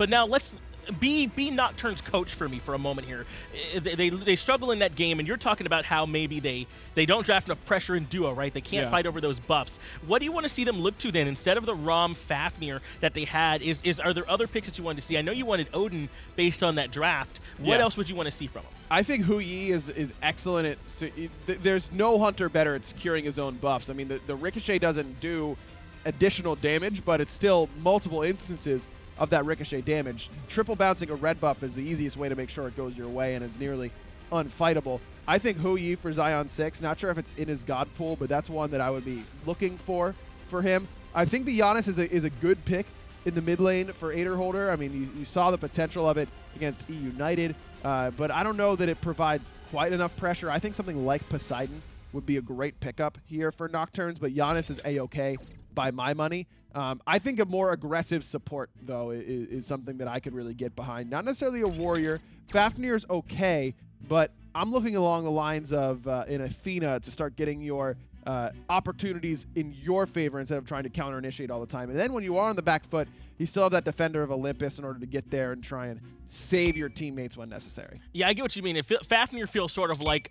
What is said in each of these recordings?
But now let's be Nocturn's coach for me for a moment here. They struggle in that game, and you're talking about how maybe they don't draft enough pressure in duo, right? They can't fight over those buffs. What do you want to see them look to then instead of the Rom Fafnir that they had? Are there other picks that you wanted to see? I know you wanted Odin based on that draft. What else would you want to see from him? I think Hu Yi is excellent at. There's no hunter better at securing his own buffs. I mean, the ricochet doesn't do additional damage, but it's still multiple instances of that ricochet damage. Triple bouncing a red buff is the easiest way to make sure it goes your way and is nearly unfightable. I think Hu Yi for Zaionsix, not sure if it's in his god pool, but that's one that I would be looking for him. I think the Janus is a good pick in the mid lane for AderHoulder. I mean, you saw the potential of it against E United, but I don't know that it provides quite enough pressure. I think something like Poseidon would be a great pickup here for Nocturns, but Janus is A-okay by my money. I think a more aggressive support, though, is something that I could really get behind. Not necessarily a warrior. Fafnir's okay, but I'm looking along the lines of an Athena to start getting your opportunities in your favor instead of trying to counter-initiate all the time. And then when you are on the back foot, you still have that defender of Olympus in order to get there and try and save your teammates when necessary. Yeah, I get what you mean. Fafnir feels sort of like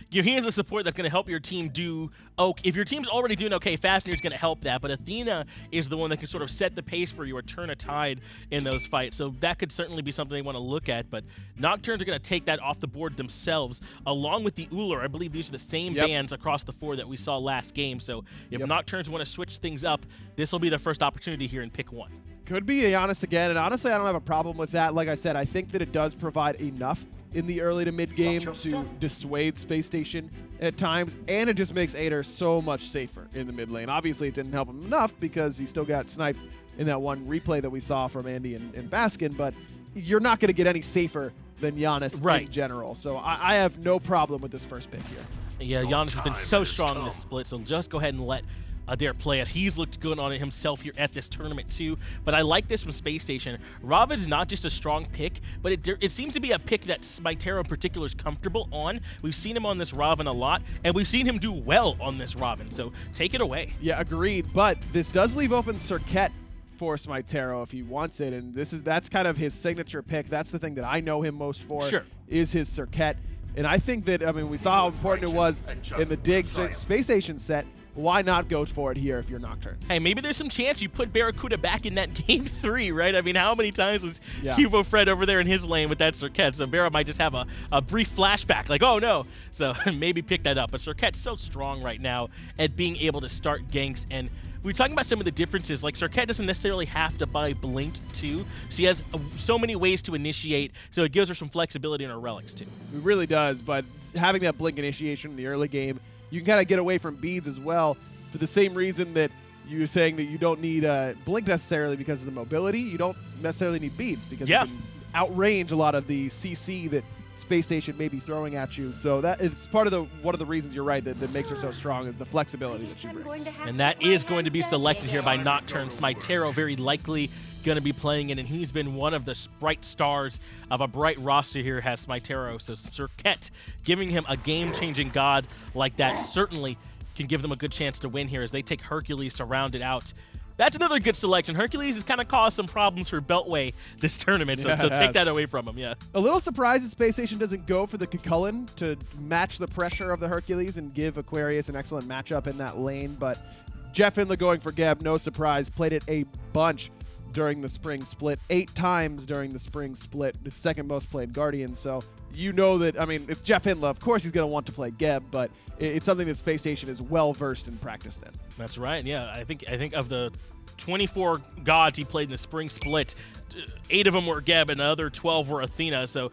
here's the support that's going to help your team do okay. If your team's already doing okay, Fafnir's going to help that. But Athena is the one that can sort of set the pace for you or turn a tide in those fights. So that could certainly be something they want to look at. But Nocturnes are going to take that off the board themselves, along with the Ullr. I believe these are the same bans across the 4 that we saw last game. So if Nocturnes want to switch things up, this will be their first opportunity here in pick 1. Could be a Janus again, and honestly, I don't have a problem with that. Like I said, I think that it does provide enough in the early to mid game to dissuade Spacestation at times, and it just makes Ader so much safer in the mid lane. Obviously, it didn't help him enough because he still got sniped in that one replay that we saw from Andy and Baskin, but you're not going to get any safer than Janus in general. So I have no problem with this first pick here. Yeah, Janus has been so strong in this split, so just go ahead and let Adair play it. He's looked good on it himself here at this tournament too, but I like this from Spacestation. Rava's not just a strong pick, but it seems to be a pick that SmiteVOD in particular is comfortable on. We've seen him on this Ravana a lot, and we've seen him do well on this Ravana, so take it away. Yeah, agreed, but this does leave open Serqet for SmiteVOD if he wants it, and that's kind of his signature pick. That's the thing that I know him most for, is his Serqet. And I think that, I mean, we saw how important it was in the Dig Spacestation set. Why not go for it here if you're Nocturnes? Hey, maybe there's some chance you put BaRRaCCuDDa back in that game 3, right? I mean, how many times was Cubo Fred over there in his lane with that Serqet? So Barra might just have a brief flashback, like, oh no. So maybe pick that up. But Serqet's so strong right now at being able to start ganks. And we're talking about some of the differences. Like, Serqet doesn't necessarily have to buy Blink too. She has so many ways to initiate, so it gives her some flexibility in her relics too. It really does, but having that Blink initiation in the early game, you can kind of get away from beads as well for the same reason that you were saying that you don't need Blink necessarily because of the mobility. You don't necessarily need beads because you can outrange a lot of the CC that Spacestation may be throwing at you. So that it's part of one of the reasons you're right that makes her so strong is the flexibility that she brings. And that is going to be selected here by Nocturnes. SmiteVOD very likely going to be playing it, and he's been one of the bright stars of a bright roster here, has SmiteVOD. So Serqet giving him a game-changing god like that certainly can give them a good chance to win here as they take Hercules to round it out. That's another good selection. Hercules has kind of caused some problems for Beltway this tournament, so take that away from him, A little surprised that Spacestation doesn't go for the Cuchulainn to match the pressure of the Hercules and give Aquarius an excellent matchup in that lane, but JeffHindla going for Geb, no surprise, played it a bunch during the spring split, 8 times during the spring split, the second most played Guardian, so you know that, I mean, it's JeffHindla, of course he's going to want to play Geb, but it's something that Spacestation is well-versed and practiced in. That's right, yeah. I think of the 24 gods he played in the spring split, 8 of them were Geb and the other 12 were Athena, so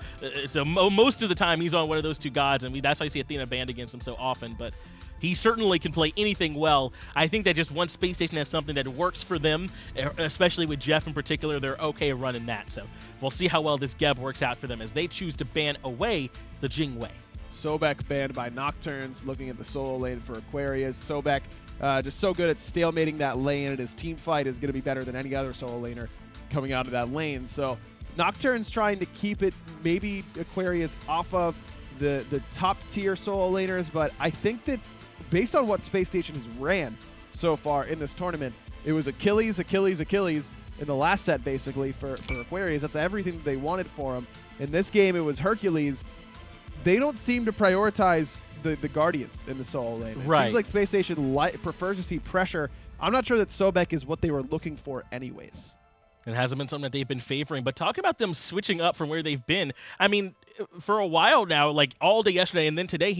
most of the time he's on one of those 2 gods, and that's why you see Athena banned against him so often, but he certainly can play anything well. I think that just once Spacestation has something that works for them, especially with Jeff in particular, they're okay running that. So we'll see how well this Geb works out for them as they choose to ban away the Jingwei. Sobek banned by Nocturnes, looking at the solo lane for Aquarius. Sobek just so good at stalemating that lane, and his team fight is going to be better than any other solo laner coming out of that lane. So Nocturnes trying to keep it, maybe Aquarius off of the top tier solo laners, but I think that based on what Spacestation has ran so far in this tournament, it was Achilles, Achilles, Achilles, in the last set, basically, for Aquarius. That's everything that they wanted for him. In this game, it was Hercules. They don't seem to prioritize the Guardians in the solo lane. It seems like Spacestation prefers to see pressure. I'm not sure that Sobek is what they were looking for anyways. It hasn't been something that they've been favoring. But talking about them switching up from where they've been, I mean, for a while now, like all day yesterday and then today,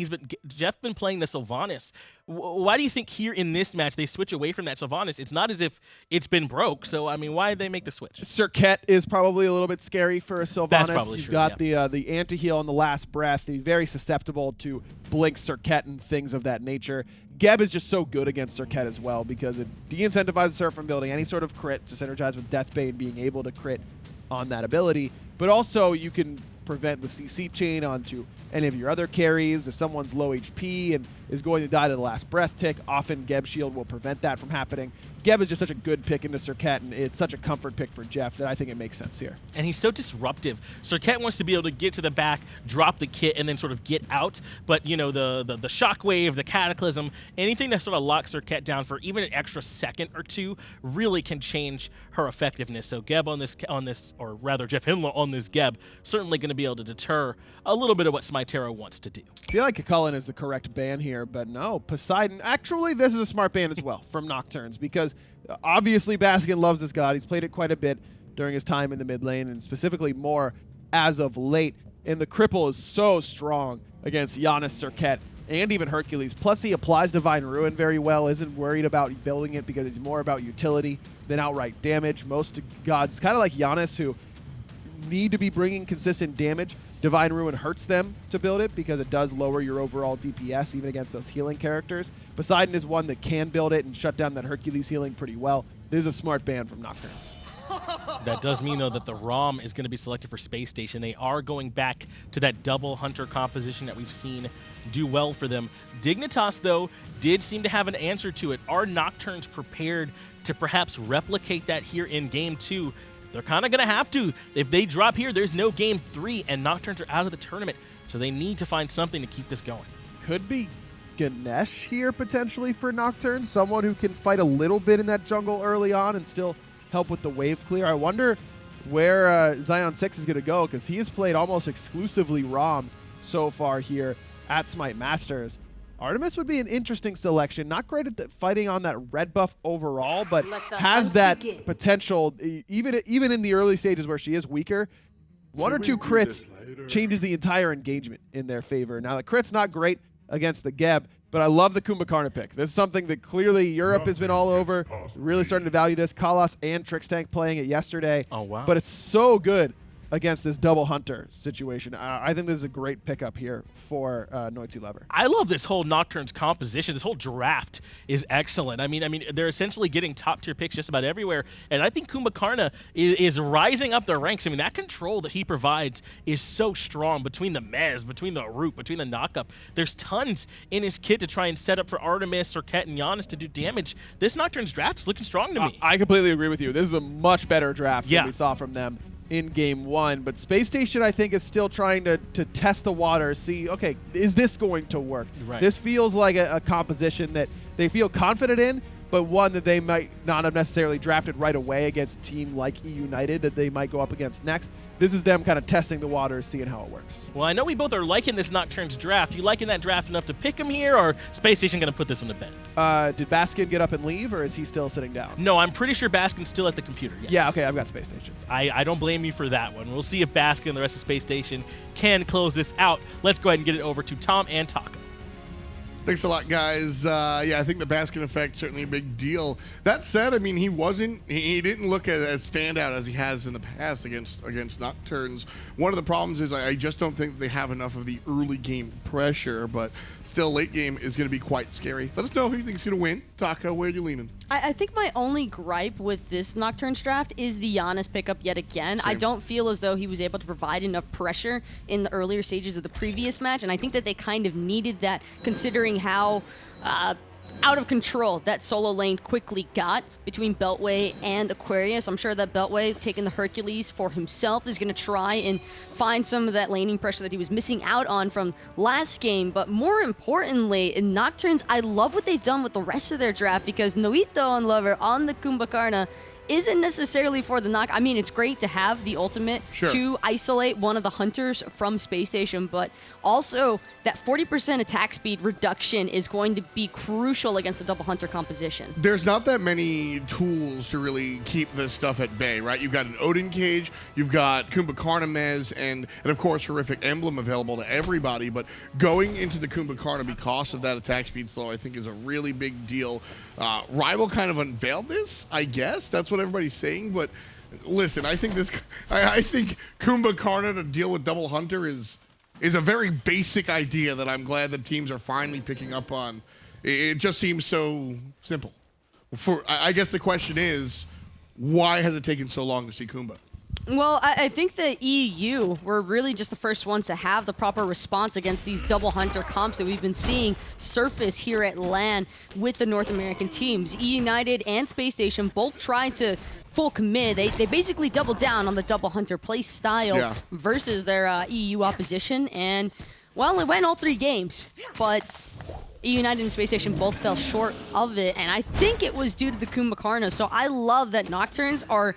Jeff been playing the Sylvanas. Why do you think here in this match they switch away from that Sylvanas? It's not as if it's been broke. So, I mean, why did they make the switch? Serqet is probably a little bit scary for a Sylvanas. That's probably You've true, got the anti-heal on the last breath. He's very susceptible to blink Serqet and things of that nature. Geb is just so good against Serqet as well because it de-incentivizes her from building any sort of crit to synergize with Deathbane being able to crit on that ability. But also you can prevent the CC chain onto any of your other carries. If someone's low HP and is going to die to the last breath tick, often Geb Shield will prevent that from happening. Geb is just such a good pick into Serqet, and it's such a comfort pick for Jeff that I think it makes sense here. And he's so disruptive. Serqet wants to be able to get to the back, drop the kit, and then sort of get out. But, you know, the shockwave, the cataclysm, anything that sort of locks Serqet down for even an extra second or two really can change her effectiveness. So Geb on this, or rather JeffHindla on this Geb, certainly going to be able to deter a little bit of what SmiteVOD wants to do. I feel like Cullen is the correct ban here, but no, Poseidon. Actually, this is a smart ban as well from Nocturns because obviously Baskin loves this god. He's played it quite a bit during his time in the mid lane and specifically more as of late. And the cripple is so strong against Janus, Serqet, and even Hercules. Plus he applies Divine Ruin very well, isn't worried about building it because it's more about utility than outright damage. Most gods, kind of like Janus, who need to be bringing consistent damage. Divine Ruin hurts them to build it because it does lower your overall DPS even against those healing characters. Poseidon is one that can build it and shut down that Hercules healing pretty well. This is a smart ban from Nocturns. That does mean, though, that the ROM is going to be selected for Spacestation. They are going back to that double hunter composition that we've seen do well for them. Dignitas, though, did seem to have an answer to it. Are Nocturns prepared to perhaps replicate that here in Game 2? They're kind of going to have to. If they drop here, there's no Game 3, and Nocturns are out of the tournament. So they need to find something to keep this going. Could be Ganesh here, potentially, for Nocturnes. Someone who can fight a little bit in that jungle early on and still help with the wave clear. I wonder where Zaionsix is going to go, because he has played almost exclusively ROM so far here at Smite Masters. Artemis would be an interesting selection. Not great at fighting on that red buff overall, but has that potential, even in the early stages where she is weaker. One or two crits changes the entire engagement in their favor. Now, the crit's not great against the Geb, but I love the Kumbhakarna pick. This is something that clearly Europe has been all over, really starting to value this. Kalas and Trickstank playing it yesterday. Oh, wow. But it's so good against this double hunter situation. I think this is a great pickup here for Noitulover. I love this whole Nocturnes composition. This whole draft is excellent. I mean, they're essentially getting top-tier picks just about everywhere, and I think Kumbhakarna is rising up the ranks. I mean, that control that he provides is so strong between the mez, between the root, between the knockup. There's tons in his kit to try and set up for Artemis, Serqet, and Janus to do damage. This Nocturnes draft is looking strong to me. I completely agree with you. This is a much better draft than we saw from them in Game 1, but Spacestation, I think, is still trying to test the water, see, okay, is this going to work? Right. This feels like a composition that they feel confident in, but one that they might not have necessarily drafted right away against a team like United that they might go up against next. This is them kind of testing the waters, seeing how it works. Well, I know we both are liking this Nocturnes draft. You liking that draft enough to pick him here, or Spacestation going to put this one to bed? Did Baskin get up and leave, or is he still sitting down? No, I'm pretty sure Baskin's still at the computer, yes. Yeah, okay, I've got Spacestation. I don't blame you for that one. We'll see if Baskin and the rest of Spacestation can close this out. Let's go ahead and get it over to Tom and Taka. Thanks a lot, guys. Yeah, I think the Baskin effect certainly a big deal. That said, I mean, he didn't look as standout as he has in the past against Nocturnes. One of the problems is I just don't think they have enough of the early game pressure, but still late game is going to be quite scary. Let us know who you think is going to win. Taka, where are you leaning? I think my only gripe with this Nocturnes draft is the Janus pickup yet again. Same. I don't feel as though he was able to provide enough pressure in the earlier stages of the previous match, and I think that they kind of needed that considering how out of control that solo lane quickly got between Beltway and Aquarius. I'm sure that Beltway, taking the Hercules for himself, is going to try and find some of that laning pressure that he was missing out on from last game. But more importantly, in Nocturnes, I love what they've done with the rest of their draft because Noitulover on the Kumbhakarna isn't necessarily for the knock. I mean, it's great to have the ultimate to isolate one of the hunters from Spacestation, but also that 40% attack speed reduction is going to be crucial against the double hunter composition. There's not that many tools to really keep this stuff at bay, right? You've got an Odin Cage, you've got Kumbhakarna Mez, and of course Horrific Emblem available to everybody, but going into the Kumbhakarna because of that attack speed slow, I think is a really big deal. Rival kind of unveiled this, I guess. That's what everybody's saying, but listen, I think I think Kumbhakarna to deal with double hunter is a very basic idea that I'm glad that teams are finally picking up on. It just seems so simple. I guess the question is, why has it taken so long to see Kumbha? Well, I think the EU were really just the first ones to have the proper response against these double hunter comps that we've been seeing surface here at LAN with the North American teams. United and Spacestation both tried to full commit. They basically doubled down on the double hunter play style versus their EU opposition, and well, it went all 3 games, but United and Spacestation both fell short of it, and I think it was due to the Kumbhakarna. So I love that Nocturns are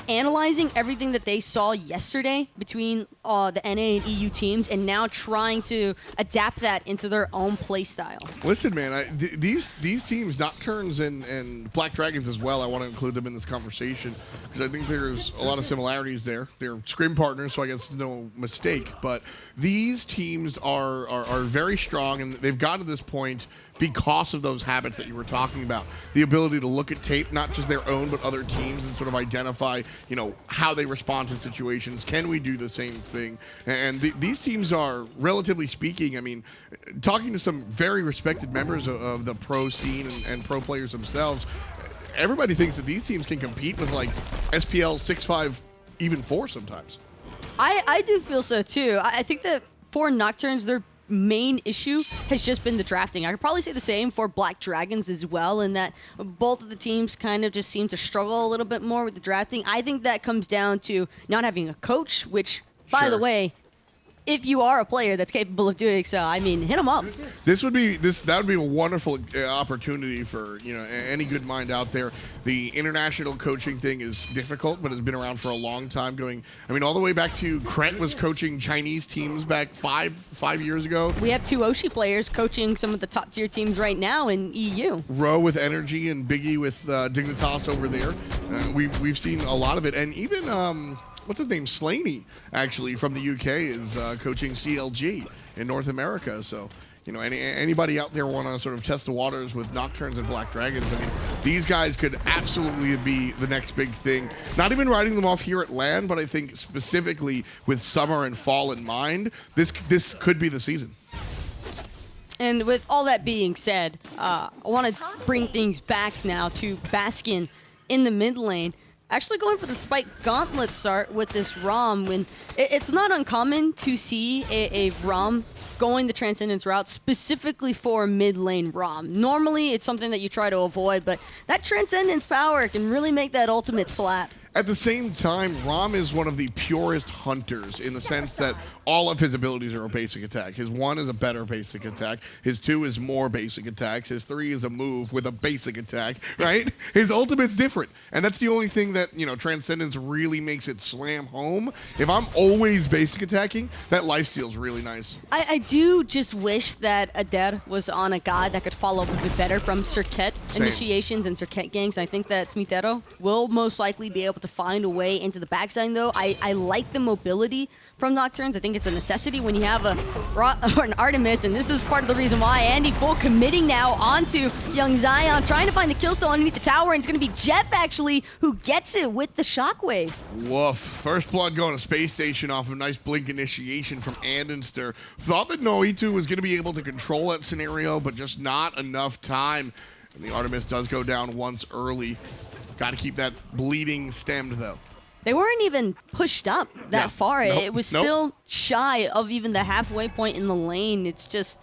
analyzing everything that they saw yesterday between the NA and EU teams, and now trying to adapt that into their own play style. Listen, man, these teams, Nocturns and Black Dragons as well, I want to include them in this conversation because I think there's a lot of similarities there. They're scrim partners, so I guess it's no mistake. But these teams are very strong, and they've got to this point because of those habits that you were talking about. The ability to look at tape, not just their own, but other teams, and sort of identify, you know, how they respond to situations. Can we do the same thing? And these teams are, relatively speaking, I mean, talking to some very respected members of the pro scene and pro players themselves, everybody thinks that these teams can compete with, like, SPL 6-5, even 4 sometimes. I do feel so, too. I think that for Nocturns, their main issue has just been the drafting. I could probably say the same for Black Dragons as well, in that both of the teams kind of just seem to struggle a little bit more with the drafting. I think that comes down to not having a coach, which, by the way, if you are a player that's capable of doing so, I mean, hit them up. That would be a wonderful opportunity for, you know, any good mind out there. The international coaching thing is difficult, but has been around for a long time. Going, I mean, all the way back to Krent was coaching Chinese teams back five years ago. We have 2 Oshi players coaching some of the top tier teams right now in EU. Rowe with Energy and Biggie with Dignitas over there. We've seen a lot of it, and even what's his name? Slaney, actually, from the UK, is coaching CLG in North America. So, you know, anybody out there want to sort of test the waters with Nocturns and Black Dragons, I mean, these guys could absolutely be the next big thing. Not even writing them off here at LAN, but I think specifically with summer and fall in mind, this could be the season. And with all that being said, I want to bring things back now to Baskin in the mid lane. Actually going for the Spike Gauntlet start with this Ram, when it's not uncommon to see a Ram going the Transcendence route specifically for mid lane Ram. Normally it's something that you try to avoid, but that Transcendence power can really make that ultimate slap. At the same time, Ram is one of the purest hunters in the sense that all of his abilities are a basic attack. His 1 is a better basic attack. His 2 is more basic attacks. His 3 is a move with a basic attack, right? His ultimate's different. And that's the only thing that, you know, Transcendence really makes it slam home. If I'm always basic attacking, that lifesteal's really nice. I do just wish that Ader was on a god that could follow up a bit better from Serqet initiations and Serqet ganks. I think that SmiteVOD will most likely be able to find a way into the backside, though. I like the mobility from Nocturns. I think it's a necessity when you have an Artemis, and this is part of the reason why Andy full committing now onto young Zion, trying to find the kill still underneath the tower, and it's going to be Jeff, actually, who gets it with the shockwave. Woof. First blood going to Space Station off a nice blink initiation from andinster. Thought that Noitulover was going to be able to control that scenario, but just not enough time. And the Artemis does go down once early. Got to keep that bleeding stemmed, though. They weren't even pushed up that far. Nope. It was still shy of even the halfway point in the lane. It's just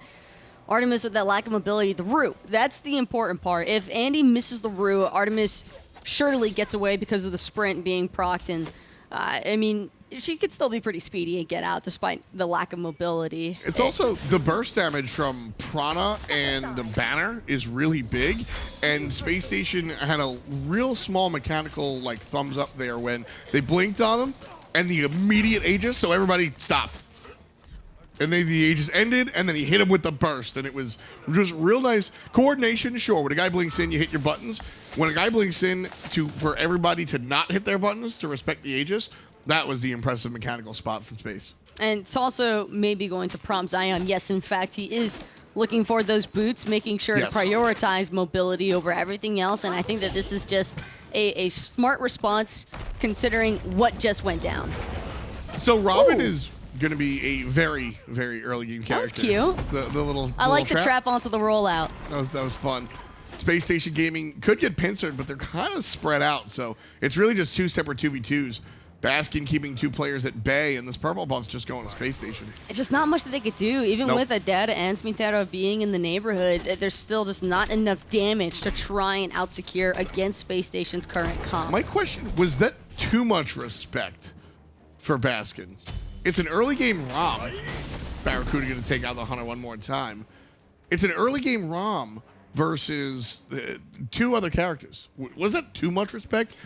Artemis with that lack of mobility. The root, that's the important part. If Andy misses the root, Artemis surely gets away because of the sprint being procced. And I mean, she could still be pretty speedy and get out despite the lack of mobility. It's also the burst damage from Prana and the Banner is really big, and Space Station had a real small mechanical like thumbs up there when they blinked on them, and the immediate Aegis, so everybody stopped. And then the Aegis ended, and then he hit him with the burst, and it was just real nice coordination. Sure, when a guy blinks in, you hit your buttons. When a guy blinks in for everybody to not hit their buttons to respect the Aegis, that was the impressive mechanical spot from Space. And it's also maybe going to prompt Zion. Yes, in fact, he is looking for those boots, making sure to prioritize mobility over everything else. And I think that this is just a smart response considering what just went down. So Robin is going to be a very, very early game character. That was cute. The little I like the trap onto the rollout. That was fun. Space Station Gaming could get pincered, but they're kind of spread out. So it's really just two separate 2v2s. Baskin keeping two players at bay, and this purple buff's just going to Space Station. It's just not much that they could do. Even with AderHoulder and SmiteVOD being in the neighborhood, there's still just not enough damage to try and out-secure against Space Station's current comp. My question, was that too much respect for Baskin? It's an early game ROM. BaRRaCCuDDa going to take out the Hunter one more time. It's an early game ROM versus two other characters. Was that too much respect?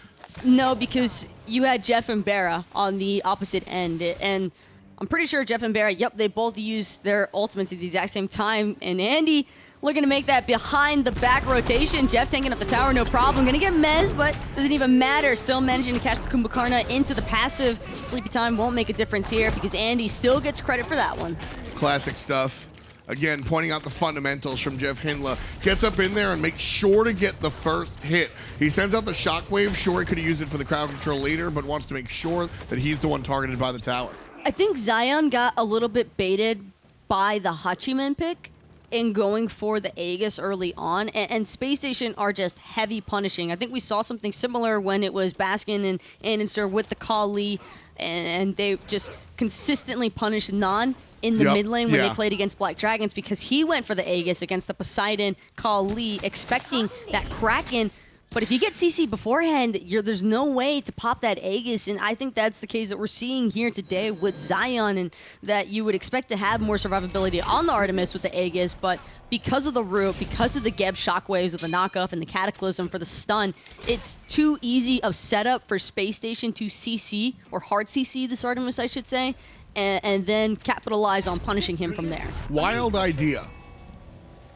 No, because you had Jeff and BaRRa on the opposite end, and I'm pretty sure Jeff and BaRRa, yep, they both used their ultimates at the exact same time, and Andy looking to make that behind the back rotation. Jeff tanking up the tower, no problem. Gonna get Mez, but doesn't even matter. Still managing to catch the Kumbhakarna into the passive. Sleepy time won't make a difference here because Andy still gets credit for that one. Classic stuff. Again, pointing out the fundamentals from JeffHindla. Gets up in there and makes sure to get the first hit. He sends out the shockwave. Sure, he could have used it for the crowd control later, but wants to make sure that he's the one targeted by the tower. I think Zion got a little bit baited by the Hachiman pick in going for the Aegis early on, and Space Station are just heavy punishing. I think we saw something similar when it was Baskin and andinster with the Kali, and they just consistently punished Non in the mid lane when they played against Black Dragons because he went for the Aegis against the Poseidon Kali, expecting that Kraken. But if you get CC beforehand, there's no way to pop that Aegis, and I think that's the case that we're seeing here today with Zion, and that you would expect to have more survivability on the Artemis with the Aegis, but because of the root, because of the Geb shockwaves of the knockoff and the Cataclysm for the stun, it's too easy of setup for Space Station to CC, or hard CC this Artemis, I should say, and then capitalize on punishing him from there. Wild idea.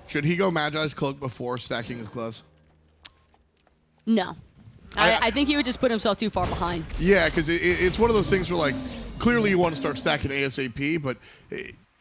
Should he go Magi's Cloak before stacking his gloves? No. I think he would just put himself too far behind. Yeah, because it's one of those things where, like, clearly you want to start stacking ASAP, but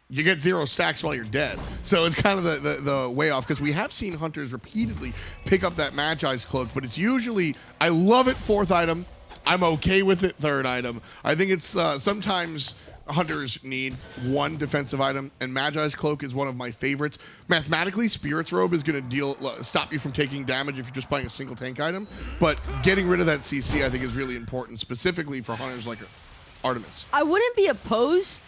you get 0 stacks while you're dead. So it's kind of the way off, because we have seen hunters repeatedly pick up that Magi's Cloak, but it's usually, I love it, 4th item. I'm okay with it, 3rd item. I think it's sometimes hunters need 1 defensive item, and Magi's Cloak is one of my favorites. Mathematically, Spirit's Robe is going to stop you from taking damage if you're just buying a single tank item, but getting rid of that CC I think is really important, specifically for hunters like Artemis. I wouldn't be opposed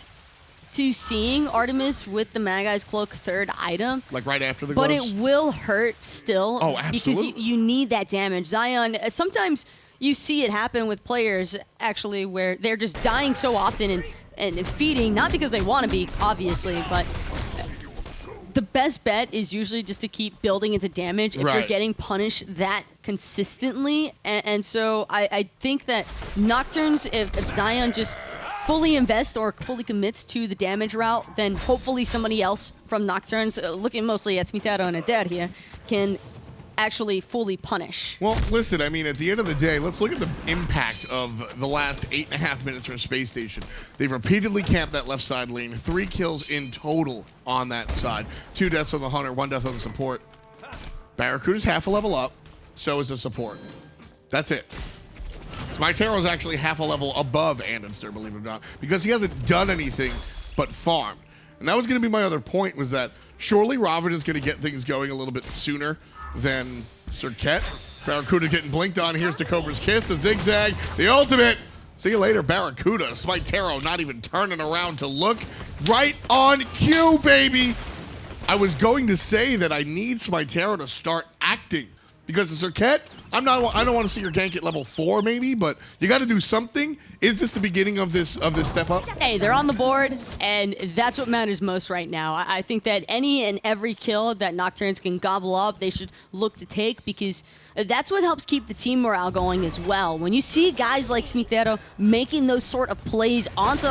to seeing Artemis with the Magi's Cloak 3rd item. Like right after the gloves? But it will hurt still. Oh, absolutely. Because you need that damage. Zion, sometimes you see it happen with players, actually, where they're just dying so often and feeding, not because they want to be, obviously, but the best bet is usually just to keep building into damage if you're getting punished that consistently. And so I think that Nocturns, if Zion just fully invests or fully commits to the damage route, then hopefully somebody else from Nocturns, looking mostly at SmiteVOD and AderHoulder here, can actually fully punish. Well, listen, I mean, at the end of the day, let's look at the impact of the last 8.5 minutes from Space Station. They've repeatedly camped that left side lane. 3 kills in total on that side. 2 deaths on the Hunter, 1 death on the support. BaRRaCCuDDa's half a level up, so is the support. That's it. SmiteVOD is actually half a level above andinster, believe it or not, because he hasn't done anything but farm. And that was going to be my other point, was that surely Ravana is going to get things going a little bit sooner than Serqet. BaRRaCCuDDa getting blinked on. Here's the Cobra's Kiss, the zigzag, the ultimate. See you later, BaRRaCCuDDa. SmiteVOD not even turning around to look. Right on cue, baby. I was going to say that I need SmiteVOD to start acting, because the Serqet I don't want to see your gank at level 4 maybe, but you got to do something. Is this the beginning of this step up? Hey, they're on the board, and that's what matters most right now. I think that any and every kill that Nocturns can gobble up, they should look to take, because that's what helps keep the team morale going as well. When you see guys like SmiteVOD making those sort of plays onto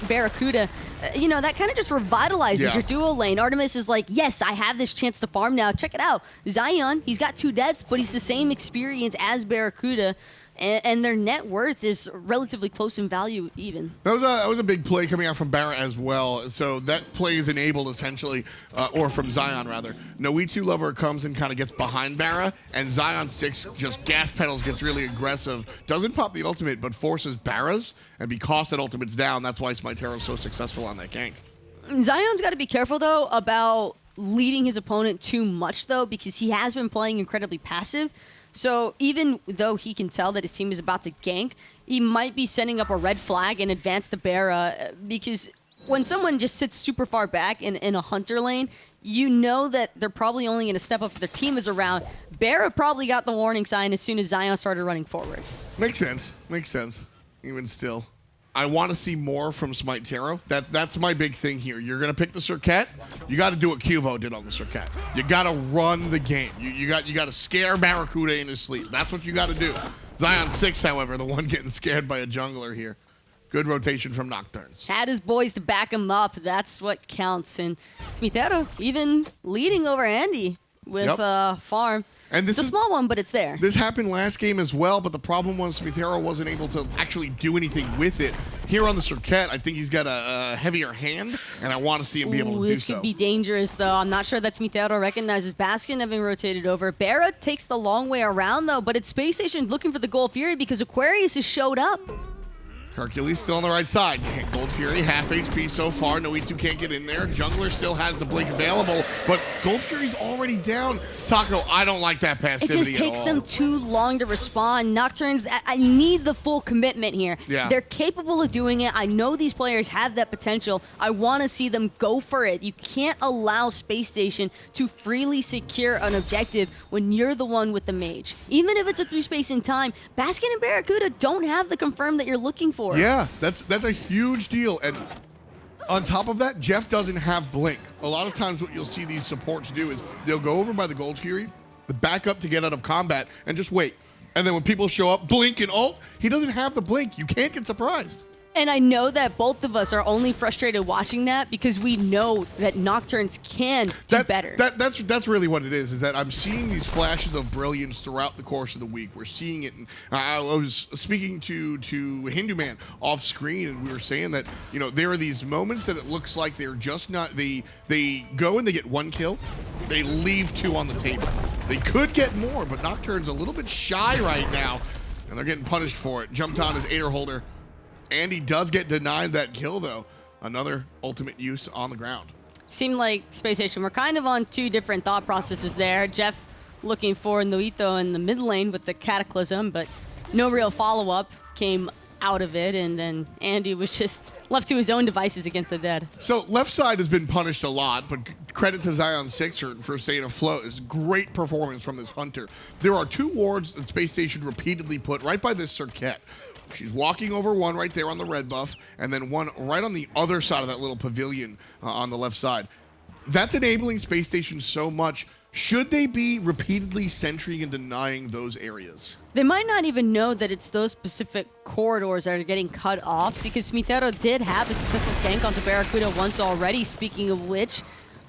BaRRaCCuDDa, you know, that kind of just revitalizes your duo lane. Artemis is like, yes, I have this chance to farm now. Check it out. Zion, he's got 2 deaths, but he's the same experience as BaRRaCCuDDa. And their net worth is relatively close in value even. That was a big play coming out from BaRRa as well. So that play is enabled essentially, or from Zion rather. Noitulover comes and kind of gets behind BaRRa, and Zaionsix just gas pedals, gets really aggressive. Doesn't pop the ultimate, but forces BaRRa's, and because that ultimate's down, that's why SmiteVOD is so successful on that gank. Zion's got to be careful though about leading his opponent too much though, because he has been playing incredibly passive. So even though he can tell that his team is about to gank, he might be setting up a red flag in advance to BaRRa, because when someone just sits super far back in a hunter lane, you know that they're probably only going to step up if their team is around. BaRRa probably got the warning sign as soon as Zion started running forward. Makes sense. Makes sense. Even still. I want to see more from SmiteVOD. That's my big thing here. You're going to pick the Serqet. You got to do what Kuvo did on the Serqet. You got to run the game. You got to scare BaRRaCCuDDa in his sleep. That's what you got to do. Zaionsix, however, the one getting scared by a jungler here. Good rotation from Nocturns. Had his boys to back him up. That's what counts. And SmiteVOD even leading over Andy with farm. And this it's a small one, but it's there. This happened last game as well, but the problem was SmiteVOD wasn't able to actually do anything with it. Here on the Serqet, I think he's got a heavier hand, and I want to see him be able to do so. This could be dangerous, though. I'm not sure that SmiteVOD recognizes Baskin having rotated over. BaRRa takes the long way around, though, but it's Spacestation looking for the Gold Fury because Aquarius has showed up. Hercules still on the right side. Gold Fury, half HP so far. Noito can't get in there. Jungler still has the blink available, but Gold Fury's already down. Taco, I don't like that passivity. It just takes them too long to respond. Nocturns, I need the full commitment here. Yeah. They're capable of doing it. I know these players have that potential. I want to see them go for it. You can't allow Space Station to freely secure an objective when you're the one with the mage. Even if it's a 3-space in time, Baskin and BaRRaCCuDDa don't have the confirm that you're looking for. Yeah, that's a huge deal. And on top of that, Jeff doesn't have blink. A lot of times what you'll see these supports do is they'll go over by the Gold Fury, back up to get out of combat, and just wait. And then when people show up, blink and ult, he doesn't have the blink. You can't get surprised. And I know that both of us are only frustrated watching that because we know that Nocturns can do better. That's really what it is that I'm seeing these flashes of brilliance throughout the course of the week. We're seeing it. And I was speaking to Hindu Man off screen, and we were saying that, you know, there are these moments that it looks like they're just not, they go and they get 1 kill, they leave 2 on the table. They could get more, but Nocturn's a little bit shy right now, and they're getting punished for it. Jumped on his AderHoulder. Andy does get denied that kill, though. Another ultimate use on the ground. Seemed like Space Station were kind of on 2 different thought processes there. Jeff looking for Noito in the mid lane with the Cataclysm, but no real follow-up came out of it, and then Andy was just left to his own devices against the dead. So left side has been punished a lot, but credit to Zaionsix for staying afloat. It's great performance from this hunter. There are 2 wards that Space Station repeatedly put right by this Serqet. She's walking over one right there on the red buff, and then one right on the other side of that little pavilion on the left side. That's enabling Space Station so much. Should they be repeatedly sentrying and denying those areas? They might not even know that it's those specific corridors that are getting cut off, because SmiteVOD did have a successful gank onto BaRRaCCuDDa once already. Speaking of which,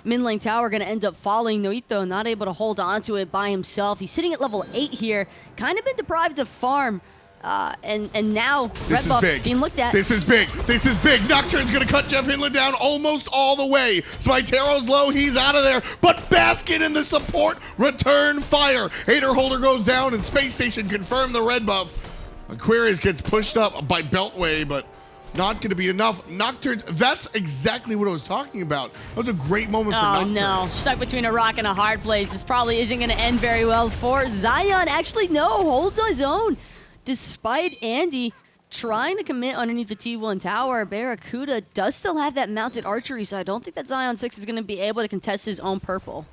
mid lane tower going to end up falling. Noito not able to hold on to it by himself. He's sitting at level 8 here, kind of been deprived of farm. And now red buff being looked at. This is big. This is big. Nocturne's going to cut JeffHindla down almost all the way. SmiteVOD's low. He's out of there. But Baskin and the support return fire. AderHoulder goes down, and Space Station confirm the red buff. Aquarius gets pushed up by Beltway, but not going to be enough. Nocturnes, that's exactly what I was talking about. That was a great moment for Nocturnes. Oh, no. Stuck between a rock and a hard place. This probably isn't going to end very well for Zion. Actually, no. Holds on his own. Despite Andy trying to commit underneath the T1 tower, BaRRaCCuDDa does still have that mounted archery, so I don't think that Zaionsix is going to be able to contest his own purple.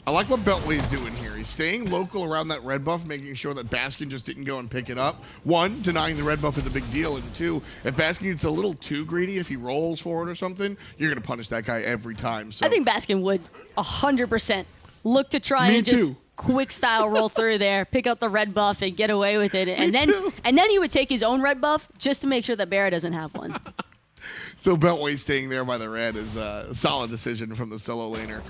I like what Beltway's doing here. He's staying local around that red buff, making sure that Baskin just didn't go and pick it up. One, denying the red buff is a big deal. And two, if Baskin gets a little too greedy, if he rolls forward or something, you're going to punish that guy every time. So I think Baskin would 100% look to try Me and just too. quick style roll through there, pick up the red buff and get away with it. And too. then he would take his own red buff just to make sure that BaRRa doesn't have one. So Beltway staying there by the red is a solid decision from the solo laner.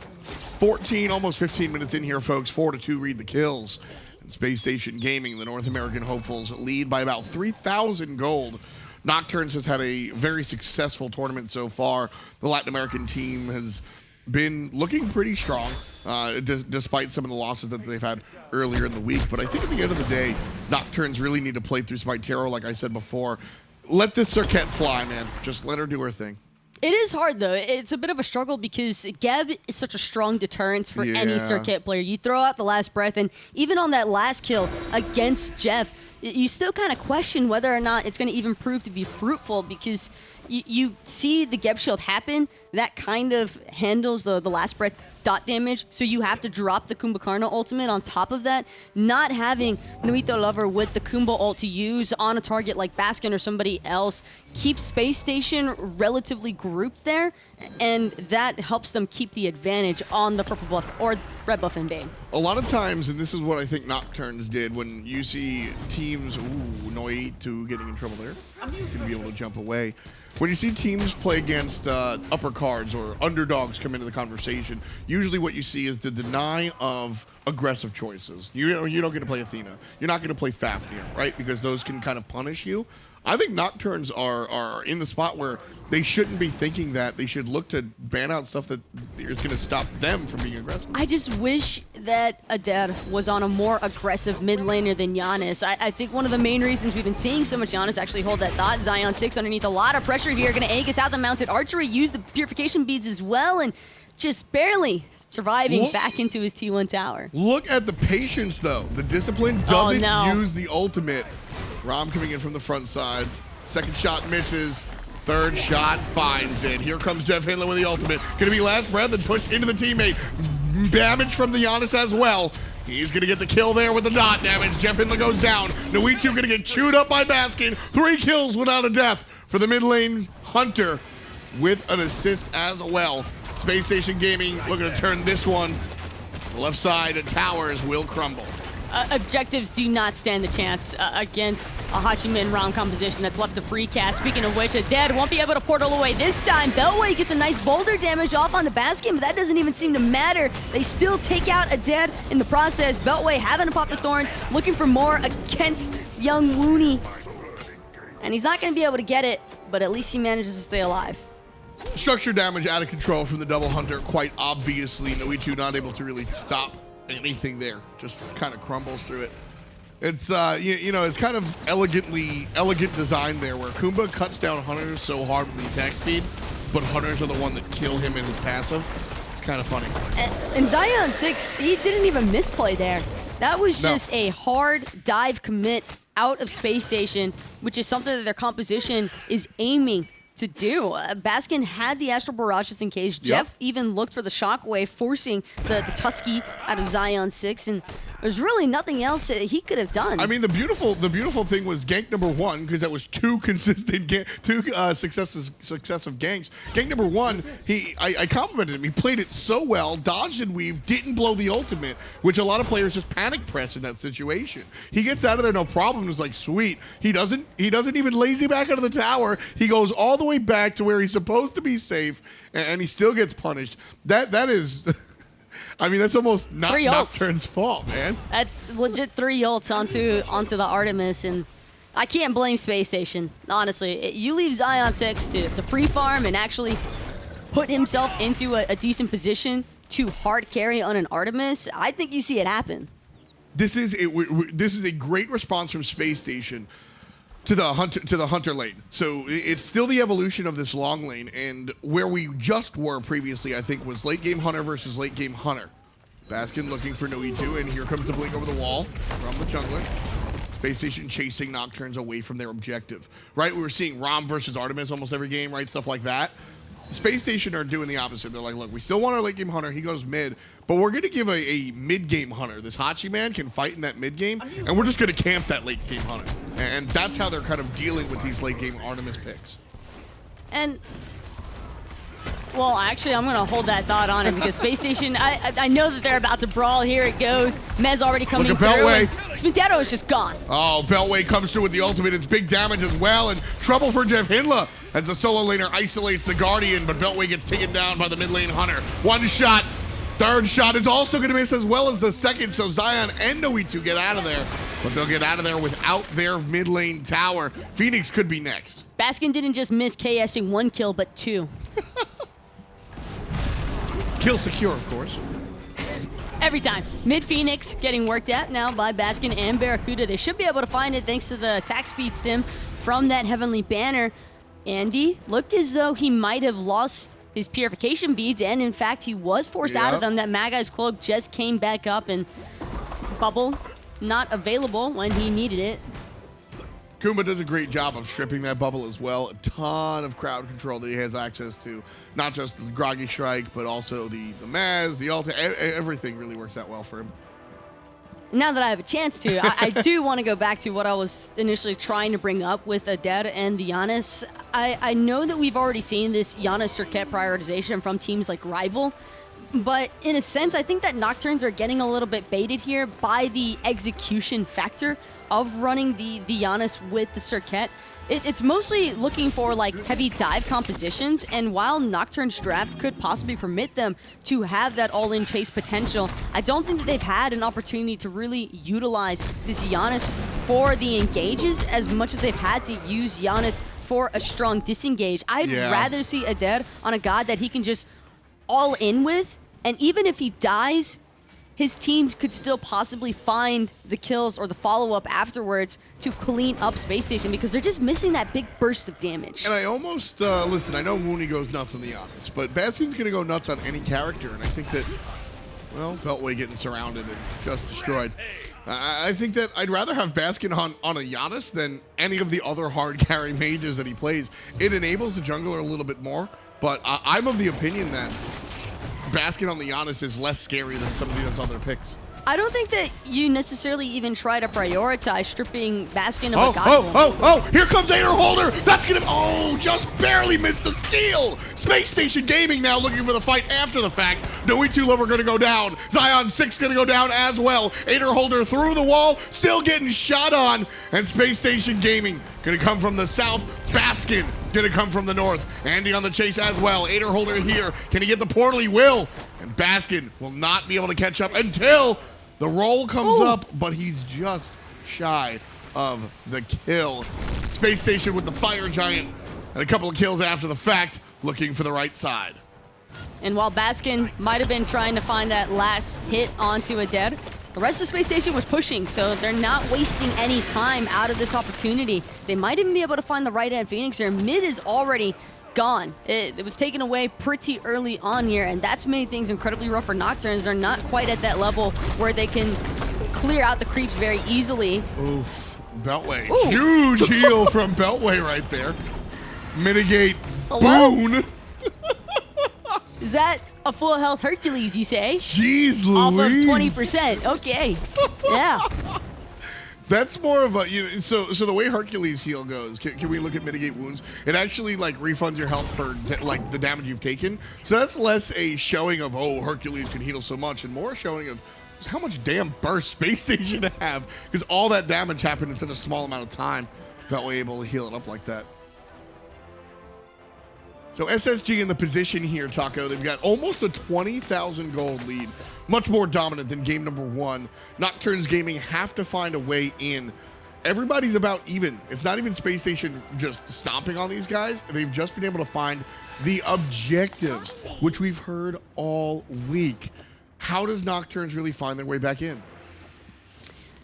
14, almost 15 minutes in here, folks. 4-2 read the kills. And Spacestation Gaming, the North American hopefuls, lead by about 3,000 gold. Nocturns has had a very successful tournament so far. The Latin American team has been looking pretty strong, despite some of the losses that they've had earlier in the week. But I think at the end of the day, Nocturns really need to play through Smite, like I said before. Let this Serqet fly, man. Just let her do her thing. It is hard, though. It's a bit of a struggle because Geb is such a strong deterrence for any Serqet player. You throw out the last breath, and even on that last kill against Jeff, you still kind of question whether or not it's going to even prove to be fruitful because you see the Geb shield happen. That kind of handles the last breath dot damage, so you have to drop the Kumbhakarna ultimate on top of that. Not having Noitulover with the Kumbha ult to use on a target like Baskin or somebody else keeps Space Station relatively grouped there, and that helps them keep the advantage on the purple buff or red buff in Bane. A lot of times, and this is what I think Nocturns did, when you see teams, Noitulover getting in trouble there, going to be able to jump away. When you see teams play against upper cards or underdogs come into the conversation, usually what you see is the deny of aggressive choices. You don't get to play Athena. You're not going to play Fafnir, right? Because those can kind of punish you. I think Nocturns are in the spot where they shouldn't be thinking that. They should look to ban out stuff that is going to stop them from being aggressive. I just wish that AderHoulder was on a more aggressive mid laner than Janus. I think one of the main reasons we've been seeing so much Janus actually hold that thought. Zaionsix underneath a lot of pressure here, going to Aegis out the mounted archery, use the purification beads as well, and just barely surviving back into his T1 tower. Look at the patience, though. The discipline doesn't use the ultimate. Ram coming in from the front side. Second shot misses. Third shot finds it. Here comes JeffHindla with the ultimate. Gonna be last breath and pushed into the teammate. Damage from the Janus as well. He's gonna get the kill there with the dot damage. JeffHindla goes down. Noitulover gonna get chewed up by Baskin. 3 kills without a death for the mid lane Hunter with an assist as well. Space Station Gaming looking to turn this one. The left side, towers will crumble. Objectives do not stand a chance against a Hachiman round composition that's left to free cast. Speaking of which, AderHoulder won't be able to portal away this time. Beltway gets a nice boulder damage off on the Baskin, but that doesn't even seem to matter. They still take out AderHoulder in the process. Beltway having to pop the thorns, looking for more against young Looney. And he's not going to be able to get it, but at least he manages to stay alive. Structure damage out of control from the double Hunter, quite obviously. Noitulover not able to really stop anything there, just kind of crumbles through it. It's you know, it's kind of elegant design there, where Kumbha cuts down Hunters so hard with the attack speed, but Hunters are the one that kill him in his passive. It's kind of funny. And Zaionsix, he didn't even misplay there. That was just a hard dive commit out of Space Station, which is something that their composition is aiming to do. Baskin had the Astral Barrage just in case. Jeff even looked for the Shockwave, forcing the Tusky out of Zaionsix, and there's really nothing else that he could have done. I mean, the beautiful thing was gank number 1, because that was 2 consistent, successive ganks. Gank number 1, I complimented him. He played it so well, dodged and weave, didn't blow the ultimate, which a lot of players just panic press in that situation. He gets out of there no problem. It's like, sweet. He doesn't even lazy back out of the tower. He goes all the way back to where he's supposed to be safe, and he still gets punished. That is. I mean, that's almost not Nocturne's fault, man. That's legit 3 ults onto the Artemis, and I can't blame Space Station, honestly. You leave Zaionsix to pre-farm and actually put himself into a decent position to hard carry on an Artemis, I think you see it happen. This is a great response from Space Station to the Hunter lane. So it's still the evolution of this long lane, and where we just were previously, I think, was late game Hunter versus late game Hunter. Baskin looking for Noitulover, and here comes the blink over the wall from the jungler. Space Station chasing Nocturns away from their objective. Right, we were seeing Ram versus Artemis almost every game, right? Stuff like that. Spacestation are doing the opposite. They're like, look, we still want our late game hunter. He goes mid, but we're going to give a mid game hunter. This Hachiman can fight in that mid game, and we're just going to camp that late game hunter. And that's how they're kind of dealing with these late game Artemis picks. And, well, actually, I'm going to hold that thought on it because Space Station, I know that they're about to brawl. Here it goes. Mez already coming Look at through. Beltway. SmiteVOD is just gone. Oh, Beltway comes through with the ultimate. It's big damage as well, and trouble for JeffHindla as the solo laner isolates the Guardian, but Beltway gets taken down by the mid lane hunter. One shot. Third shot is also going to miss as well as the second, so Zion and Noitulover get out of there, but they'll get out of there without their mid lane tower. Phoenix could be next. Baskin didn't just miss KSing 1 kill, but 2. Kill secure, of course. Every time. Mid Phoenix getting worked at now by Baskin and BaRRaCCuDDa. They should be able to find it thanks to the attack speed stim from that Heavenly Banner. Andy looked as though he might have lost his purification beads, and in fact, he was forced out of them. That Maggai's cloak just came back up, and bubble not available when he needed it. Kumba does a great job of stripping that bubble as well. A ton of crowd control that he has access to. Not just the Groggy Strike, but also the Maz, the Ulti. Everything really works out well for him. Now that I have a chance to, I do want to go back to what I was initially trying to bring up with AderHoulder and the Janus. I know that we've already seen this Janus Serqet prioritization from teams like Rival, but in a sense, I think that Nocturns are getting a little bit baited here by the execution factor of running the Janus with the Serqet. It's mostly looking for like heavy dive compositions, and while Nocturne's draft could possibly permit them to have that all-in chase potential, I don't think that they've had an opportunity to really utilize this Janus for the engages as much as they've had to use Janus for a strong disengage. I'd rather see AderHoulder on a god that he can just all in with, and even if he dies, his team could still possibly find the kills or the follow-up afterwards to clean up Space Station because they're just missing that big burst of damage. And I almost, listen, I know Mooney goes nuts on the Janus, but Baskin's going to go nuts on any character, and I think that, well, Beltway getting surrounded and just destroyed. I think that I'd rather have Baskin on a Janus than any of the other hard carry mages that he plays. It enables the jungler a little bit more, but I'm of the opinion that Baskin on the Janus is less scary than some of these other picks. I don't think that you necessarily even try to prioritize stripping Baskin of a god. Here comes AderHoulder. That's going to, just barely missed the steal. Spacestation Gaming now looking for the fight after the fact. Noitulover going to go down. Zaionsix going to go down as well. AderHoulder through the wall, still getting shot on. And Spacestation Gaming going to come from the south. Baskin going to come from the north. Andy on the chase as well. AderHoulder here. Can he get the portal? He will. And Baskin will not be able to catch up until the roll comes up, but he's just shy of the kill. Space Station with the Fire Giant and a couple of kills after the fact, looking for the right side. And while Baskin might have been trying to find that last hit onto AderHoulder, the rest of Space Station was pushing, so they're not wasting any time out of this opportunity. They might even be able to find the right-hand Phoenix here. Mid is already gone. It was taken away pretty early on here, and that's made things incredibly rough for Nocturnes. They're not quite at that level where they can clear out the creeps very easily. Oof. Beltway. Huge heal from Beltway right there. Mitigate. Hello? Boon. Is that a full health Hercules, you say? Jeez Off of Louise. 20%. Okay. Yeah. That's more of a, so the way Hercules heal goes, can we look at mitigate wounds? It actually like refunds your health for like the damage you've taken. So that's less a showing of, Hercules can heal so much, and more a showing of just how much damn burst Space Station have, because all that damage happened in such a small amount of time. Beltway able to heal it up like that. So SSG in the position here, Taco. They've got almost a 20,000 gold lead. Much more dominant than game number 1. Nocturns Gaming have to find a way in. Everybody's about even. It's not even Space Station just stomping on these guys. They've just been able to find the objectives, which we've heard all week. How does Nocturns really find their way back in?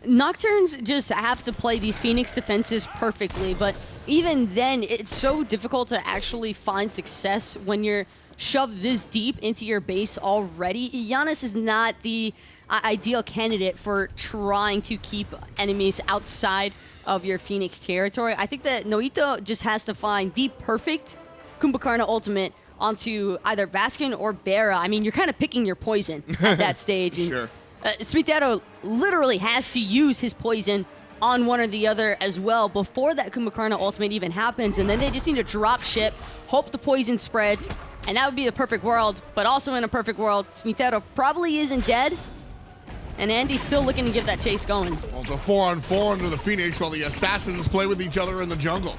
Nocturnes just have to play these Phoenix defenses perfectly, but even then, it's so difficult to actually find success when you're shoved this deep into your base already. Janus is not the ideal candidate for trying to keep enemies outside of your Phoenix territory. I think that Noito just has to find the perfect Kumbhakarna ultimate onto either Baskin or BaRRa, I mean, you're kind of picking your poison at that stage. And, Sure. SmiteVOD literally has to use his poison on one or the other as well before that Kumbhakarna ultimate even happens, and then they just need to drop ship, hope the poison spreads, and that would be the perfect world. But also in a perfect world, SmiteVOD probably isn't dead, and Andy's still looking to get that chase going. Well, it's a 4-on-4 under the Phoenix while the assassins play with each other in the jungle.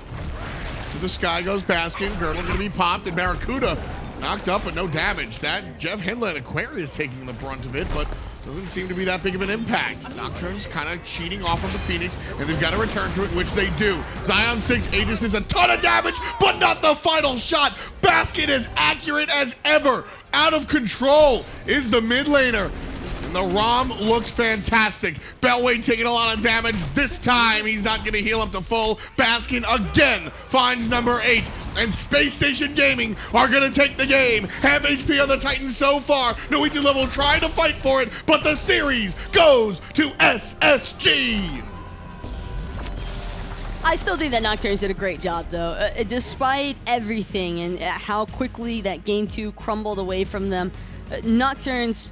To the sky goes Baskin. Girdle going to be popped, and BaRRaCCuDDa knocked up but no damage. That JeffHindla and Aquarius taking the brunt of it, but doesn't seem to be that big of an impact. Nocturns kind of cheating off of the Phoenix, and they've got to return to it, which they do. Zaionsix Aegis is a ton of damage, but not the final shot. Baskin is accurate as ever. Out of control is the mid laner. And the Ram looks fantastic. Beltway taking a lot of damage. This time, he's not going to heal up to full. Baskin again finds number 8. And Spacestation Gaming are going to take the game. Half HP on the Titans so far. Noitulover trying to fight for it, but the series goes to SSG. I still think that Nocturns did a great job, though. Despite everything and how quickly that Game 2 crumbled away from them, Nocturns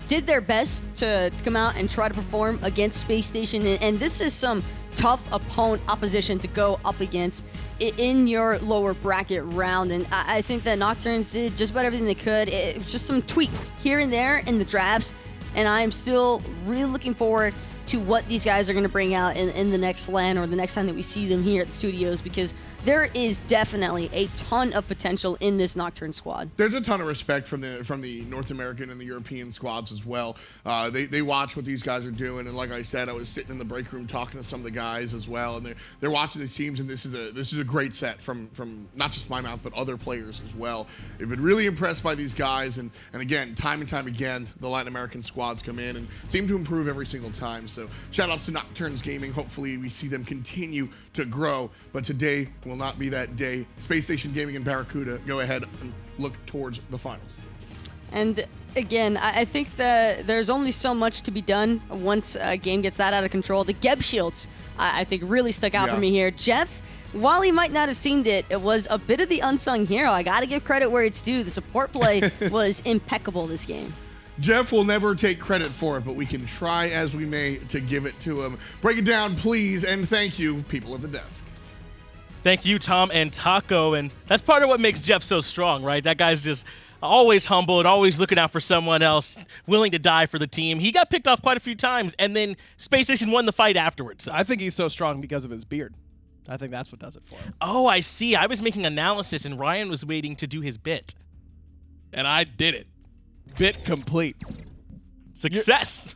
did their best to come out and try to perform against Spacestation, and this is some tough opposition to go up against in your lower bracket round, and I think that Nocturns did just about everything they could. It was just some tweaks here and there in the drafts, and I'm still really looking forward to what these guys are going to bring out in the next LAN or the next time that we see them here at the studios, because there is definitely a ton of potential in this Nocturne squad. There's a ton of respect from the North American and the European squads as well. They watch what these guys are doing, and like I said, I was sitting in the break room talking to some of the guys as well, and they're watching these teams, and this is a great set from not just my mouth but other players as well. They've been really impressed by these guys, and again, time and time again, the Latin American squads come in and seem to improve every single time. So shout outs to Nocturns Gaming. Hopefully we see them continue to grow, but today will not be that day. Spacestation Gaming and BaRRaCCuDDa go ahead and look towards the finals. And again, I think that there's only so much to be done once a game gets that out of control. The Geb shields, I think, really stuck out for me here. Jeff, while he might not have seen it, it was a bit of the unsung hero. I got to give credit where it's due. The support play was impeccable this game. Jeff will never take credit for it, but we can try as we may to give it to him. Break it down, please, and thank you, people at the desk. Thank you, Tom and Taco, and that's part of what makes Jeff so strong, right? That guy's just always humble and always looking out for someone else, willing to die for the team. He got picked off quite a few times, and then Spacestation won the fight afterwards. I think he's so strong because of his beard. I think that's what does it for him. Oh, I see. I was making analysis, and Ryan was waiting to do his bit. And I did it. Bit complete. Success.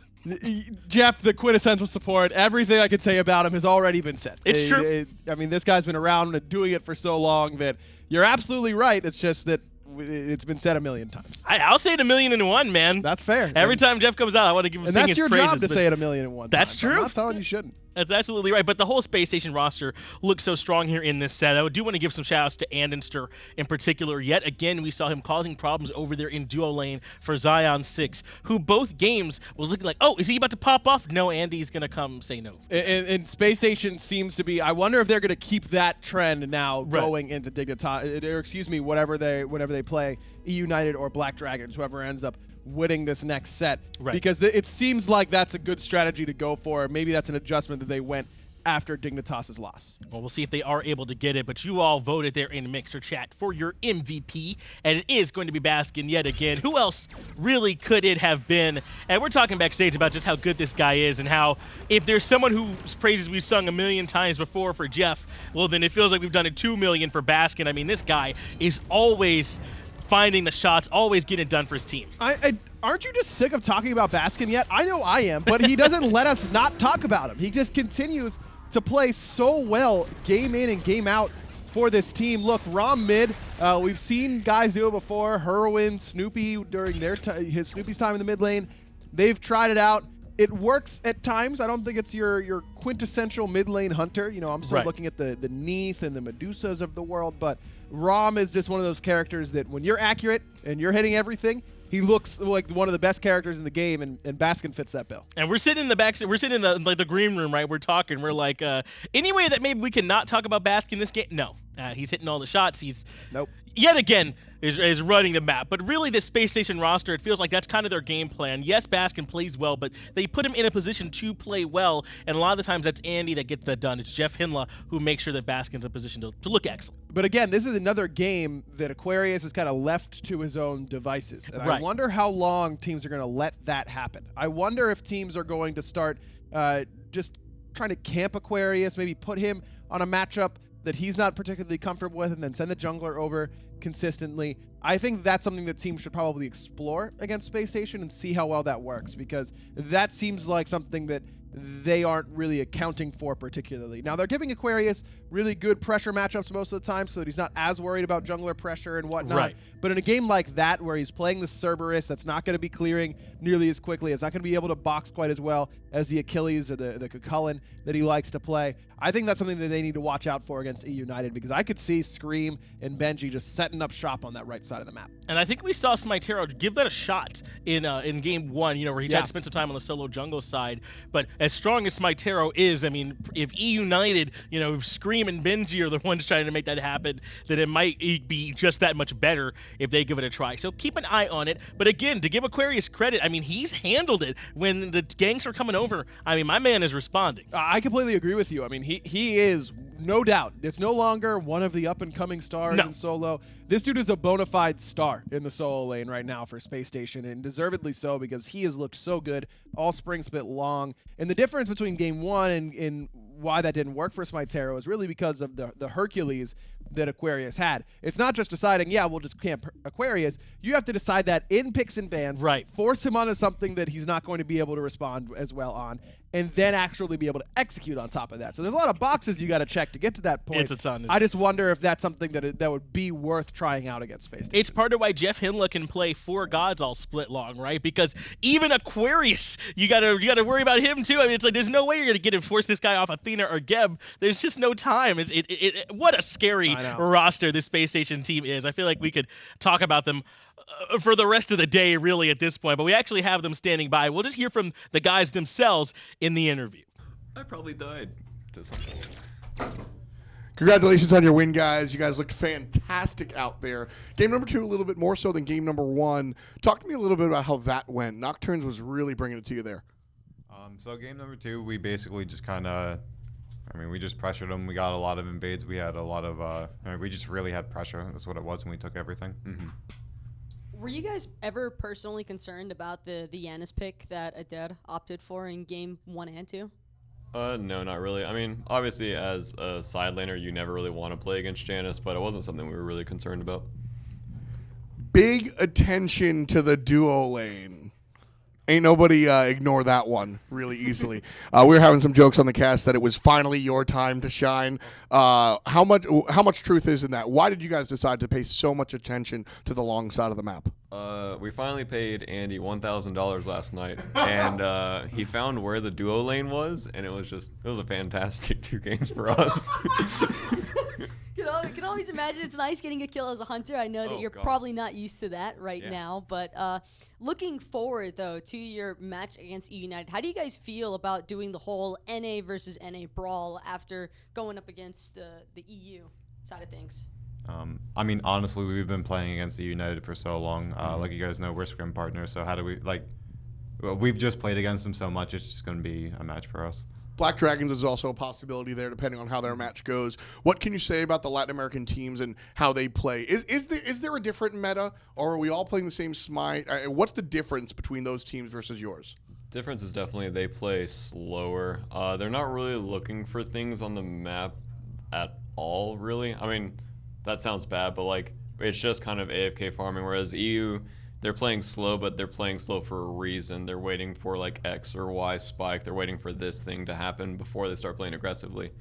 Jeff, the quintessential support. Everything I could say about him has already been said. It's true. I mean, this guy's been around and doing it for so long that you're absolutely right. It's just that it's been said a million times. I'll say it 1,000,001, man. That's fair. Every time Jeff comes out, I want to give him and his praises. And that's your job to say it 1,000,001 That's times. true. I'm not telling you shouldn't. That's absolutely right. But the whole Space Station roster looks so strong here in this set. I do want to give some shout-outs to andinster in particular. Yet again, we saw him causing problems over there in duo lane for Zaionsix, who both games was looking like, oh, is he about to pop off? No, Andy's going to come say no. And Space Station seems to be, I wonder if they're going to keep that trend now going into Dignitas, or excuse me, whenever they play E-United or Black Dragons, whoever ends up winning this next set, because it seems like that's a good strategy to go for. Maybe that's an adjustment that they went after Dignitas's loss. Well, we'll see if they are able to get it, but you all voted there in Mixer chat for your MVP, and it is going to be Baskin yet again. Who else really could it have been? And we're talking backstage about just how good this guy is, and how if there's someone whose praises we've sung 1,000,000 times before for Jeff, well, then it feels like we've done it 2,000,000 for Baskin. I mean, this guy is always finding the shots, always getting it done for his team. Aren't you just sick of talking about Baskin yet? I know I am, but he doesn't let us not talk about him. He just continues to play so well game in and game out for this team. Look, Rom mid, we've seen guys do it before. Herwin, Snoopy during Snoopy's time in the mid lane. They've tried it out. It works at times. I don't think it's your quintessential mid lane hunter. You know, I'm still looking at the Neath and the Medusas of the world, but Rom is just one of those characters that when you're accurate and you're hitting everything, he looks like one of the best characters in the game, and Baskin fits that bill. And we're sitting in the back, we're sitting in the green room, right? We're talking. We're like, any way that maybe we can not talk about Baskin this game? No, he's hitting all the shots. He's nope. Yet again, is running the map. But really, this Space Station roster, it feels like that's kind of their game plan. Yes, Baskin plays well, but they put him in a position to play well, and a lot of the times that's Andy that gets that done. It's JeffHindla who makes sure that Baskin's in a position to look excellent. But again, this is another game that Aquarius is kind of left to his own devices. And Right. I wonder how long teams are going to let that happen. I wonder if teams are going to start just trying to camp Aquarius, maybe put him on a matchup that he's not particularly comfortable with, and then send the jungler over consistently. I think that's something that teams should probably explore against Space Station and see how well that works, because that seems like something that they aren't really accounting for particularly. Now, they're giving Aquarius really good pressure matchups most of the time so that he's not as worried about jungler pressure and whatnot. Right. But in a game like that, where he's playing the Cerberus, that's not going to be clearing nearly as quickly, it's not going to be able to box quite as well as the Achilles or the Cucullin that he likes to play. I think that's something that they need to watch out for against E United, because I could see Scream and Benji just setting up shop on that right side of the map. And I think we saw SmiteVOD give that a shot in game 1, where he tried to spend some time on the solo jungle side. But as strong as SmiteVOD is, I mean, if E United, Scream and Benji are the ones trying to make that happen, then it might be just that much better if they give it a try. So keep an eye on it. But again, to give Aquarius credit, I mean, he's handled it when the ganks are coming over. I mean, my man is responding. I completely agree with you. I mean, he is, no doubt, it's no longer one of the up-and-coming stars in solo. This dude is a bona fide star in the solo lane right now for Space Station, and deservedly so, because he has looked so good all spring split long. And the difference between game 1 and why that didn't work for SmiteVOD is really because of the Hercules that Aquarius had. It's not just deciding, we'll just camp Aquarius. You have to decide that in picks and bans, right? Force him onto something that he's not going to be able to respond as well on, and then actually be able to execute on top of that. So there's a lot of boxes you got to check to get to that point. It's a ton. I just wonder if that's something that would be worth trying out against Space Station. It's part of why JeffHindla can play 4 gods all split long, right? Because even Aquarius, you gotta worry about him too. I mean, it's like there's no way you're gonna get him force this guy off Athena or Geb. There's just no time. What a scary roster this Space Station team is. I feel like we could talk about them for the rest of the day, really, at this point, but we actually have them standing by. We'll just hear from the guys themselves in the interview. I probably died to something. Congratulations on your win, guys. You guys looked fantastic out there. Game number 2, a little bit more so than game number 1. Talk to me a little bit about how that went. Nocturns was really bringing it to you there. So game number 2, we basically just we just pressured them. We got a lot of invades. We had a lot of, we just really had pressure. That's what it was, and we took everything. Were you guys ever personally concerned about the Janus pick that Ader opted for in game 1 and 2? No, not really. I mean, obviously, as a side laner, you never really want to play against Janus, but it wasn't something we were really concerned about. Big attention to the duo lane. Ain't nobody ignore that one really easily. We were having some jokes on the cast that it was finally your time to shine. How much truth is in that? Why did you guys decide to pay so much attention to the long side of the map? We finally paid Andy $1,000 last night, and he found where the duo lane was, and it was a fantastic 2 games for us. Can always imagine it's nice getting a kill as a hunter. I know that you're probably not used to that right now, but looking forward though to your match against E United, how do you guys feel about doing the whole NA versus NA brawl after going up against the EU side of things? I mean, honestly, we've been playing against the United for so long. Like you guys know, we're scrim partners, so how do we, we've just played against them so much, it's just going to be a match for us. Black Dragons is also a possibility there, depending on how their match goes. What can you say about the Latin American teams and how they play? Is there a different meta, or are we all playing the same Smite? What's the difference between those teams versus yours? Difference is definitely they play slower. They're not really looking for things on the map at all, really. I mean, that sounds bad, but it's just kind of AFK farming, whereas EU, they're playing slow, but they're playing slow for a reason. They're waiting for X or Y spike. They're waiting for this thing to happen before they start playing aggressively.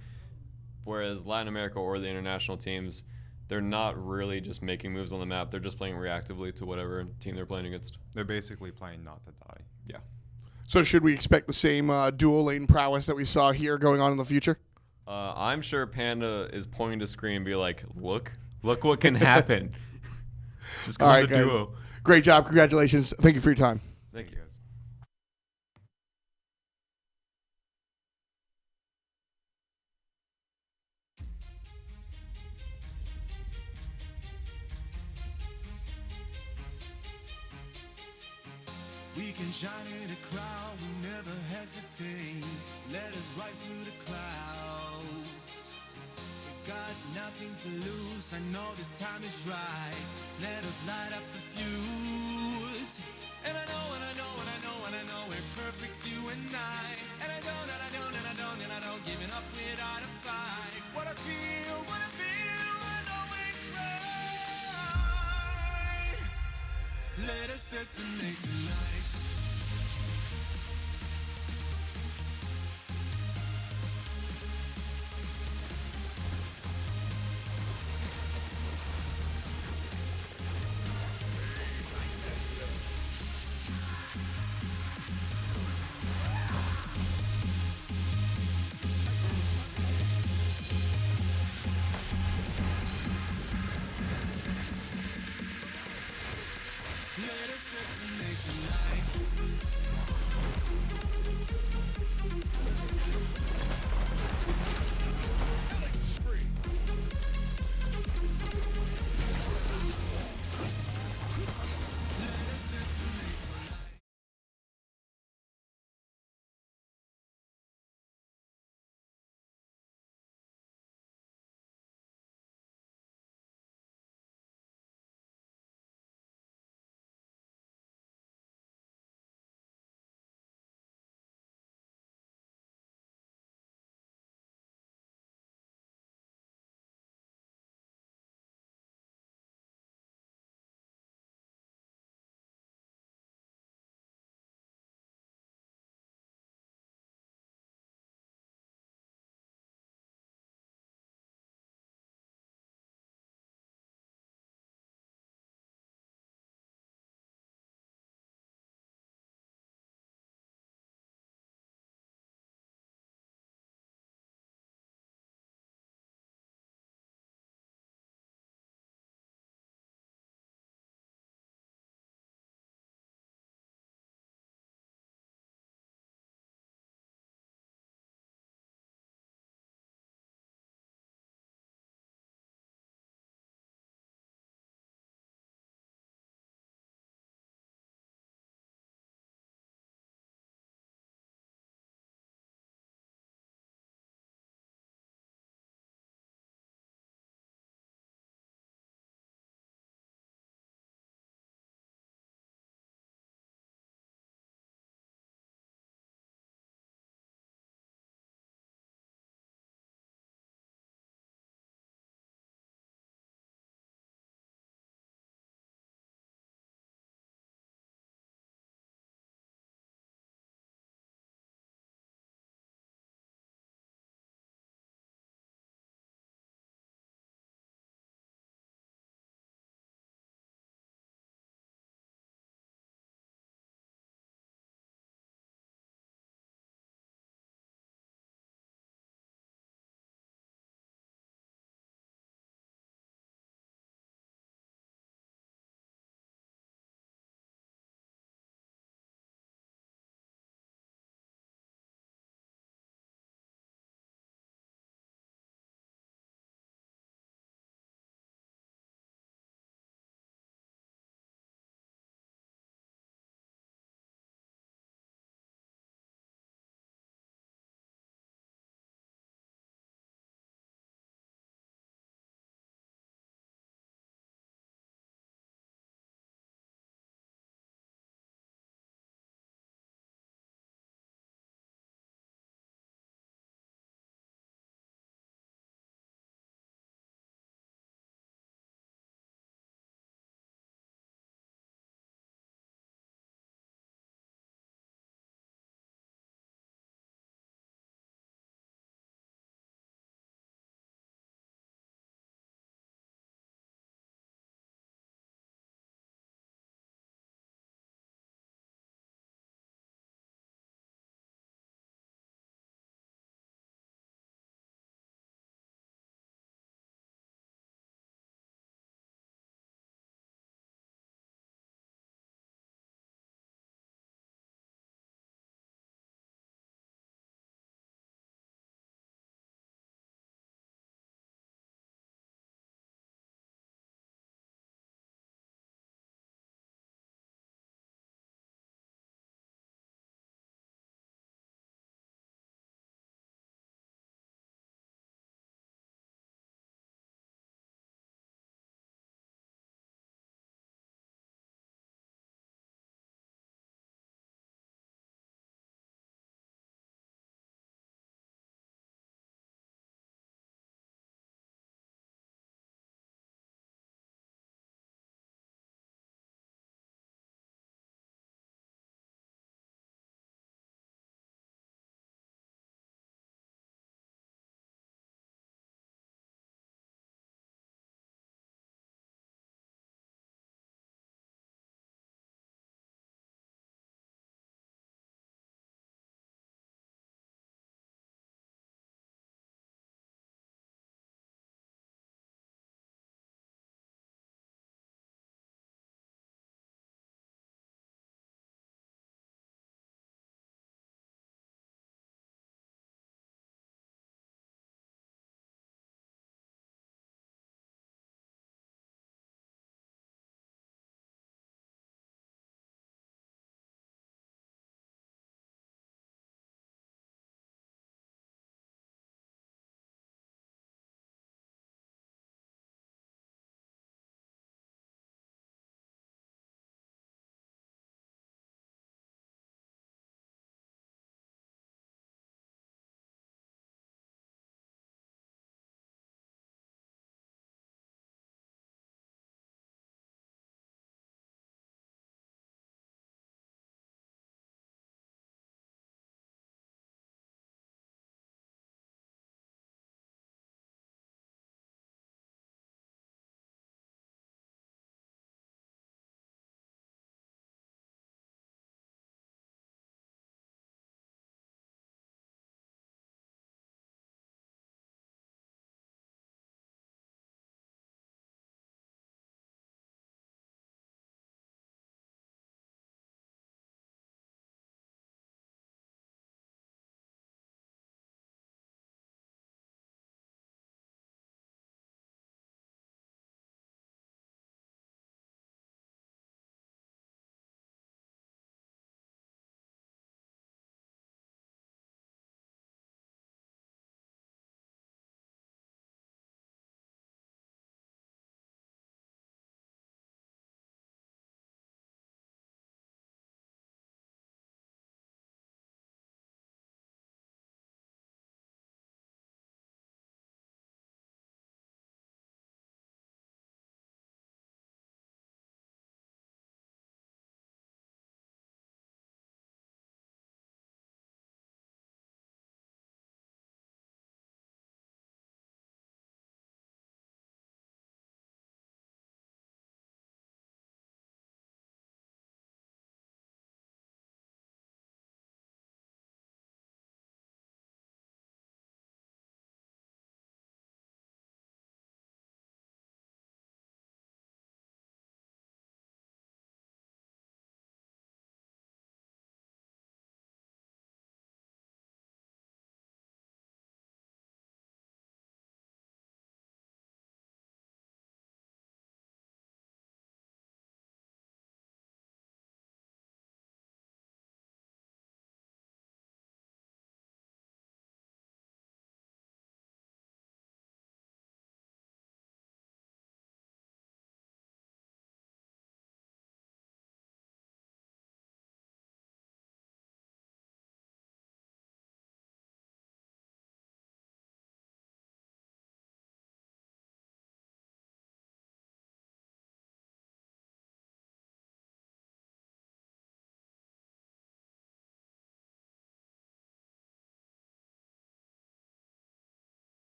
Whereas Latin America or the international teams, they're not really just making moves on the map. They're just playing reactively to whatever team they're playing against. They're basically playing not to die. Yeah. So should we expect the same dual lane prowess that we saw here going on in the future? I'm sure Panda is pointing to screen and be like, look what can happen. Just go with the duo. Great job. Congratulations. Thank you for your time. Thank you, guys. We can shine in a crowd, we never hesitate. Let us rise to the clouds. We got nothing to lose, I know the time is right. Let us light up the fuse. And I know, and I know, and I know, and I know we're perfect, you and I. And I don't, and I don't, and I don't, and I don't giving up without a fight. What I feel, I know it's right. Let us detonate tonight.